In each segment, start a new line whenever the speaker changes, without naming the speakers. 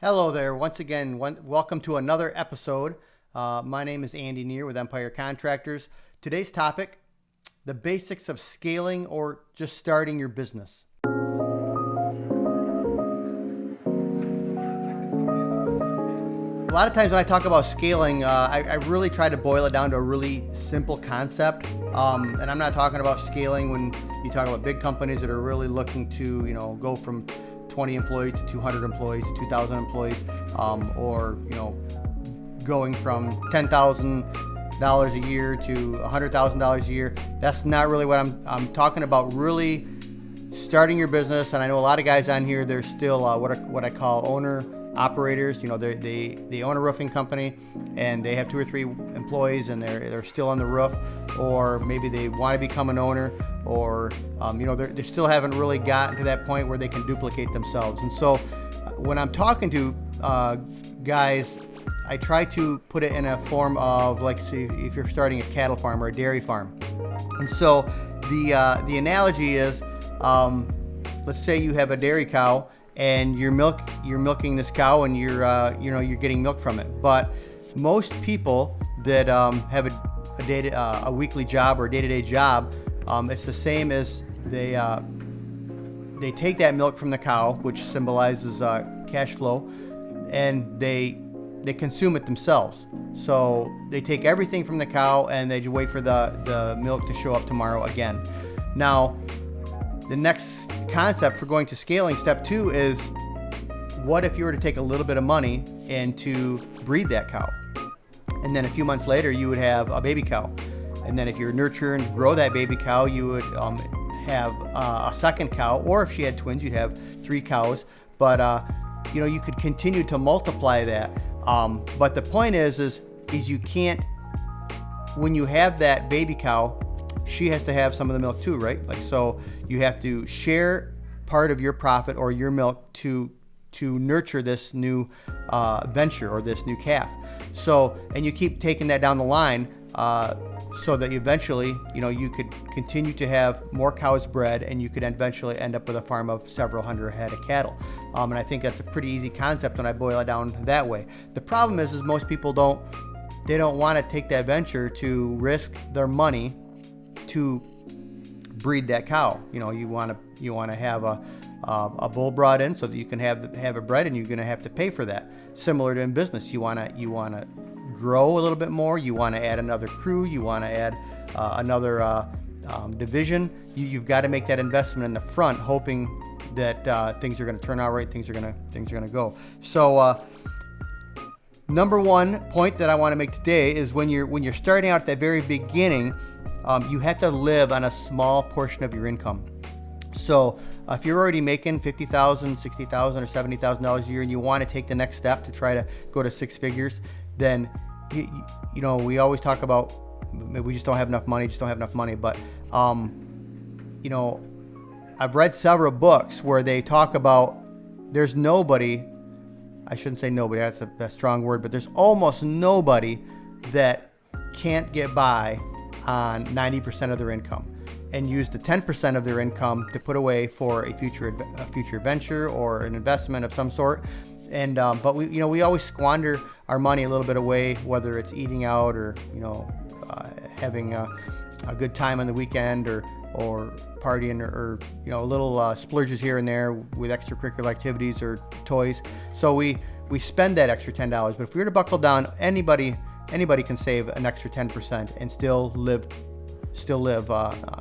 Hello there. Once again, welcome to another episode. My name is Andy Neer with Empire Contractors. Today's topic, the basics of scaling or just starting your business. A lot of times when I talk about scaling, I really try to boil it down to a really simple concept. And I'm not talking about scaling when you talk about big companies that are really looking to, go from 20 employees to 200 employees to 2,000 employees, or going from $10,000 a year to $100,000 a year. That's not really what I'm talking about. Really starting your business, and I know a lot of guys on here. They're still what I call owner operators. They own a roofing company and they have 2 or 3 employees and they're still on the roof, or maybe they want to become an owner, or they still haven't really gotten to that point where they can duplicate themselves. And so when I'm talking to guys, I try to put it in a form of, like, say if you're starting a cattle farm or a dairy farm. And so the analogy is, let's say you have a dairy cow and you're milking this cow, and you're getting milk from it. But most people that have a weekly job or a day-to-day job, it's the same as they take that milk from the cow, which symbolizes cash flow, and they consume it themselves. So they take everything from the cow and they just wait for the milk to show up tomorrow again. Now, the next concept for going to scaling, step 2, is what if you were to take a little bit of money and to breed that cow, and then a few months later you would have a baby cow, and then if you nurture and grow that baby cow, you would have a second cow, or if she had twins, you'd have 3 cows. But you could continue to multiply that. But the point is you can't, when you have that baby cow, she has to have some of the milk too, right? Like, so you have to share part of your profit or your milk to nurture this new venture or this new calf. So, and you keep taking that down the line, so that eventually, you could continue to have more cows bred, and you could eventually end up with a farm of several hundred head of cattle. And I think that's a pretty easy concept when I boil it down that way. The problem is most people don't want to take that venture to risk their money to breed that cow. You want to have a bull brought in so that you can have it bred, and you're going to have to pay for that. Similar to in business, you want to grow a little bit more. You want to add another crew. You want to add another division. You've got to make that investment in the front, hoping that things are going to turn out right. Things are going to go. So number one point that I want to make today is when you're starting out at the very beginning, you have to live on a small portion of your income. So if you're already making $50,000, $60,000, or $70,000 a year, and you want to take the next step to try to go to 6 figures, then we always talk about we just don't have enough money. But I've read several books where they talk about there's nobody. I shouldn't say nobody. That's a strong word, but there's almost nobody that can't get by on 90% of their income and use the 10% of their income to put away for a future venture or an investment of some sort. And but we always squander our money a little bit away, whether it's eating out or having a good time on the weekend or partying or little splurges here and there with extracurricular activities or toys. So we spend that extra $10. But if we were to buckle down, anybody can save an extra 10% and still live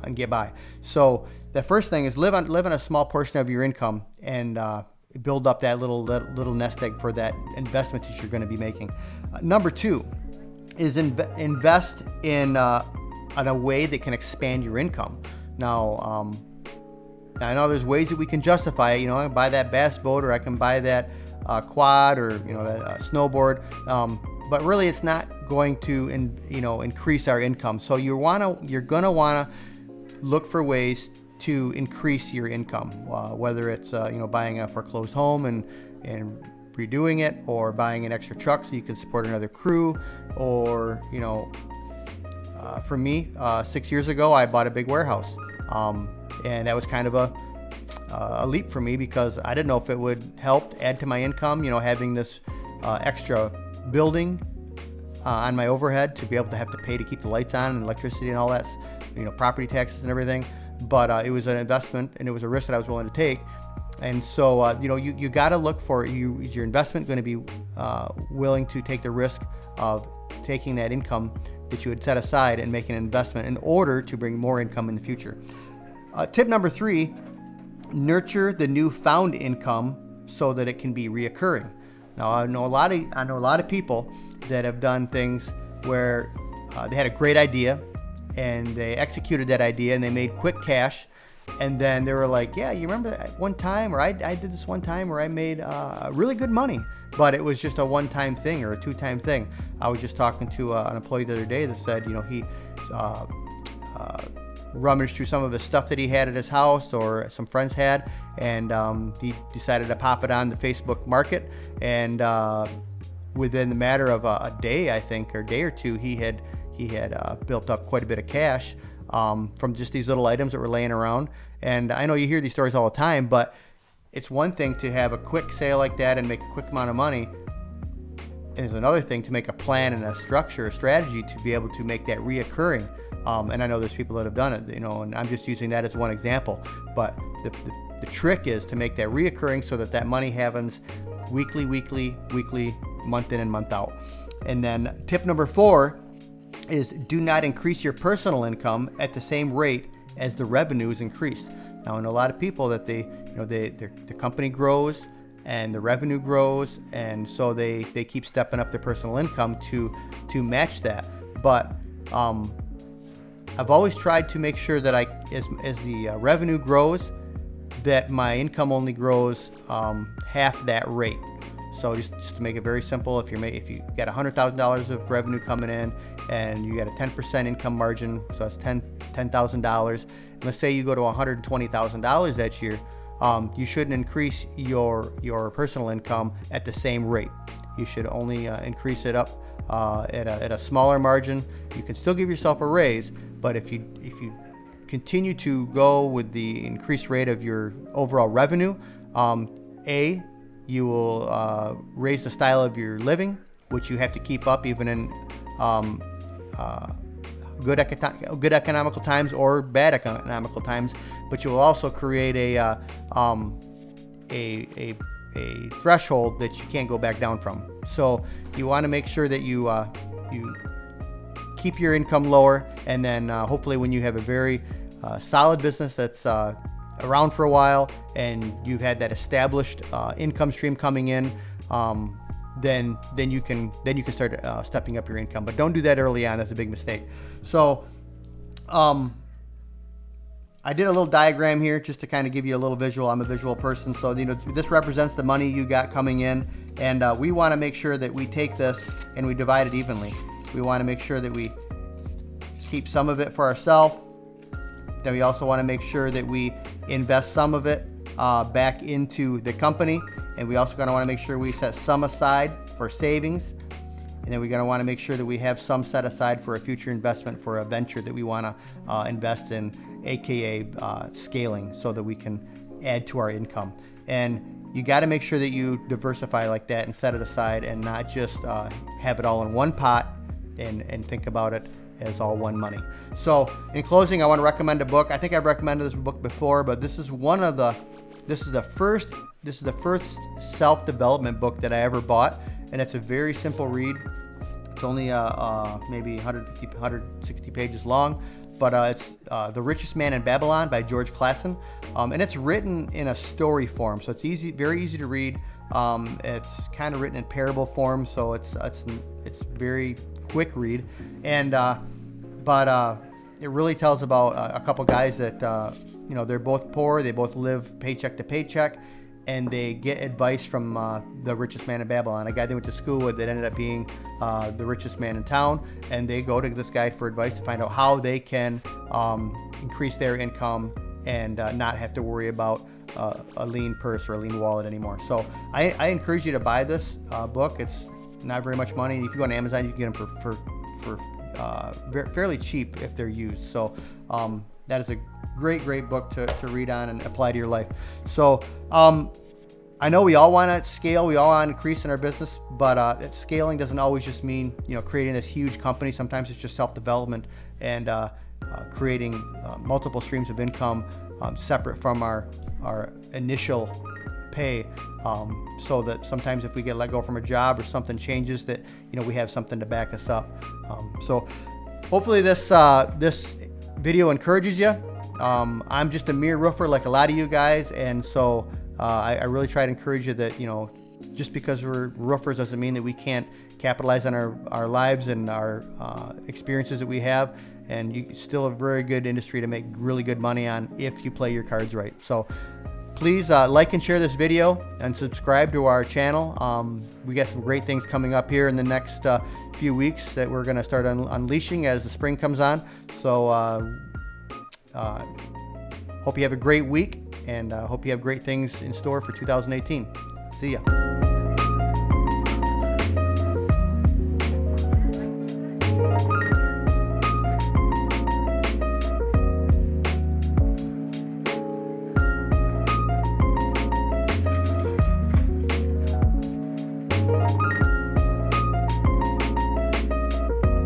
and get by. So the first thing is live on a small portion of your income and build up that little nest egg for that investment that you're going to be making. Number 2 is invest in a way that can expand your income. Now I know there's ways that we can justify it. I can buy that bass boat, or I can buy that quad, or that snowboard. But really, it's not going to increase our income. So you're gonna wanna look for ways to increase your income, whether it's buying a foreclosed home and redoing it, or buying an extra truck so you can support another crew, or for me, 6 years ago I bought a big warehouse, and that was kind of a leap for me because I didn't know if it would help add to my income, having this extra building on my overhead to be able to have to pay to keep the lights on and electricity and all that, property taxes and everything. But it was an investment and it was a risk that I was willing to take. And so, you got to look for, is your investment going to be willing to take the risk of taking that income that you had set aside and making an investment in order to bring more income in the future. Tip number 3, nurture the newfound income so that it can be reoccurring. Now, I know a lot of people that have done things where they had a great idea and they executed that idea and they made quick cash, and then they were like, yeah, you remember that one time, or I did this one time where I made really good money, but it was just a one-time thing or a two-time thing. I was just talking to an employee the other day that said, he rummaged through some of the stuff that he had at his house or some friends had, and he decided to pop it on the Facebook market, and within the matter of a day, I think, or a day or two, he had built up quite a bit of cash from just these little items that were laying around. And I know you hear these stories all the time, but it's one thing to have a quick sale like that and make a quick amount of money. And it's another thing to make a plan and a structure, a strategy to be able to make that reoccurring. And I know there's people that have done it, and I'm just using that as one example. But the trick is to make that reoccurring so that money happens weekly, month in and month out. And then tip number 4 is do not increase your personal income at the same rate as the revenue is increased. Now, I know a lot of people that the company grows and the revenue grows, and so they keep stepping up their personal income to match that. But I've always tried to make sure that as the revenue grows, that my income only grows half that rate. So just to make it very simple, if you got $100,000 of revenue coming in and you got a 10% income margin, so that's $10,000. Let's say you go to $120,000 that year, you shouldn't increase your personal income at the same rate. You should only increase it up at a smaller margin. You can still give yourself a raise, but if you continue to go with the increased rate of your overall revenue, you will raise the style of your living, which you have to keep up even in good economical times or bad economical times. But you will also create a threshold that you can't go back down from. So you want to make sure that you keep your income lower, and then hopefully when you have a very solid business that's around for a while and you've had that established income stream coming in, then you can start stepping up your income. But don't do that early on. That's a big mistake. So I did a little diagram here just to kind of give you a little visual. I'm a visual person, so this represents the money you got coming in, and we want to make sure that we take this and we divide it evenly. We want to make sure that we keep some of it for ourselves. Then we also want to make sure that we invest some of it back into the company, and we also going to want to make sure we set some aside for savings, and then we're going to want to make sure that we have some set aside for a future investment for a venture that we want to invest in, aka scaling, so that we can add to our income. And you got to make sure that you diversify like that and set it aside, and not just have it all in one pot and think about it as all one money. So in closing, I want to recommend a book. I think I've recommended this book before, but this is the first self-development book that I ever bought, and it's a very simple read. It's only maybe 150, 160 pages long, but it's The Richest Man in Babylon by George Clason, and it's written in a story form, so it's very easy to read. It's kind of written in parable form, so it's very quick read, and but it really tells about a couple guys that they're both poor, they both live paycheck to paycheck, and they get advice from the richest man in Babylon, a guy they went to school with that ended up being the richest man in town, and they go to this guy for advice to find out how they can increase their income and not have to worry about a lean purse or a lean wallet anymore. So I encourage you to buy this book. It's not very much money. If you go on Amazon, you can get them for fairly cheap if they're used. So that is a great book to read on and apply to your life. So I know we all want to scale, we all want to increase in our business, but scaling doesn't always just mean, you know, creating this huge company. Sometimes it's just self-development and creating multiple streams of income separate from our initial pay, so that sometimes if we get let go from a job or something changes, that, you know, we have something to back us up. So hopefully this video encourages you. I'm just a mere roofer like a lot of you guys, and so I really try to encourage you that, you know, just because we're roofers doesn't mean that we can't capitalize on our lives and our experiences that we have, and you still a very good industry to make really good money on if you play your cards right. So please like and share this video and subscribe to our channel. We got some great things coming up here in the next few weeks that we're going to start unleashing as the spring comes on. So hope you have a great week, and hope you have great things in store for 2018. See ya.